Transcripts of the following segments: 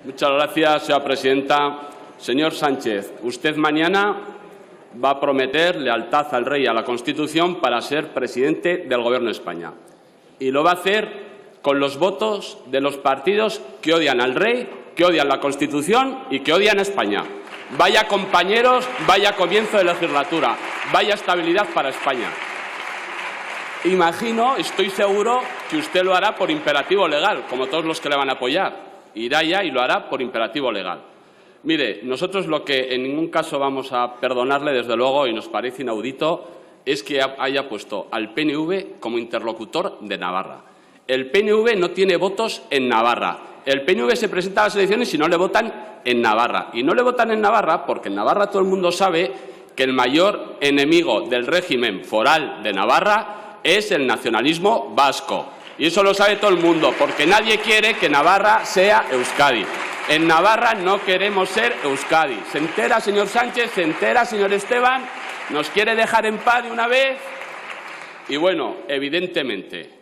Muchas gracias, señora presidenta. Señor Sánchez, usted mañana va a prometer lealtad al rey y a la Constitución para ser presidente del Gobierno de España. Y lo va a hacer con los votos de los partidos que odian al rey, que odian la Constitución y que odian a España. Vaya compañeros, vaya comienzo de legislatura, vaya estabilidad para España. Imagino, estoy seguro, que usted lo hará por imperativo legal, como todos los que le van a apoyar. Irá ya y lo hará por imperativo legal. Mire, nosotros lo que en ningún caso vamos a perdonarle, desde luego, y nos parece inaudito, es que haya puesto al PNV como interlocutor de Navarra. El PNV no tiene votos en Navarra. El PNV se presenta a las elecciones y no le votan en Navarra. Y no le votan en Navarra porque en Navarra todo el mundo sabe que el mayor enemigo del régimen foral de Navarra es el nacionalismo vasco. Y eso lo sabe todo el mundo, porque nadie quiere que Navarra sea Euskadi. En Navarra no queremos ser Euskadi. ¿Se entera, señor Sánchez? ¿Se entera, señor Esteban? ¿Nos quiere dejar en paz de una vez? Y bueno, evidentemente.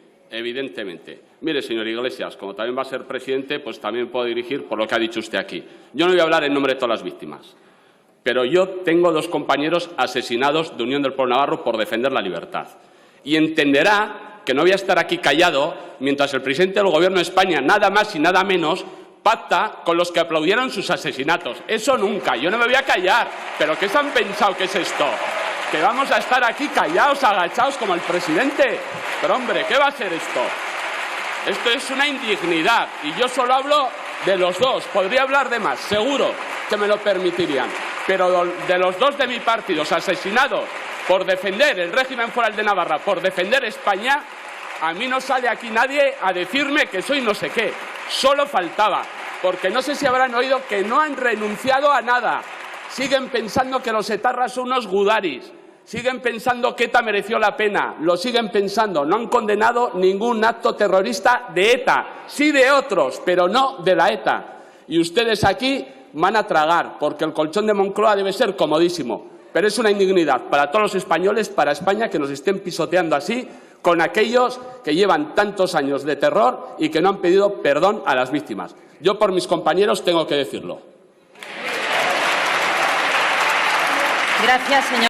Mire, señor Iglesias, como también va a ser presidente, pues también puedo dirigir por lo que ha dicho usted aquí. Yo no voy a hablar en nombre de todas las víctimas, pero yo tengo 2 compañeros asesinados de Unión del Pueblo Navarro por defender la libertad. Y entenderá que no voy a estar aquí callado mientras el presidente del Gobierno de España, nada más y nada menos, pacta con los que aplaudieron sus asesinatos. Eso nunca. Yo no me voy a callar. ¿Pero qué se han pensado que es esto? ¿Que vamos a estar aquí callados, agachados como el presidente? Pero, hombre, ¿qué va a ser esto? Esto es una indignidad. Y yo solo hablo de los 2. Podría hablar de más, seguro que me lo permitirían. Pero de los 2 de mi partido asesinados por defender el régimen foral de Navarra, por defender España, a mí no sale aquí nadie a decirme que soy no sé qué. Solo faltaba, porque no sé si habrán oído que no han renunciado a nada. Siguen pensando que los etarras son unos gudaris. Siguen pensando que ETA mereció la pena. Lo siguen pensando. No han condenado ningún acto terrorista de ETA. Sí de otros, pero no de la ETA. Y ustedes aquí van a tragar, porque el colchón de Moncloa debe ser comodísimo. Pero es una indignidad para todos los españoles, para España, que nos estén pisoteando así con aquellos que llevan tantos años de terror y que no han pedido perdón a las víctimas. Yo, por mis compañeros, tengo que decirlo. Gracias, señor.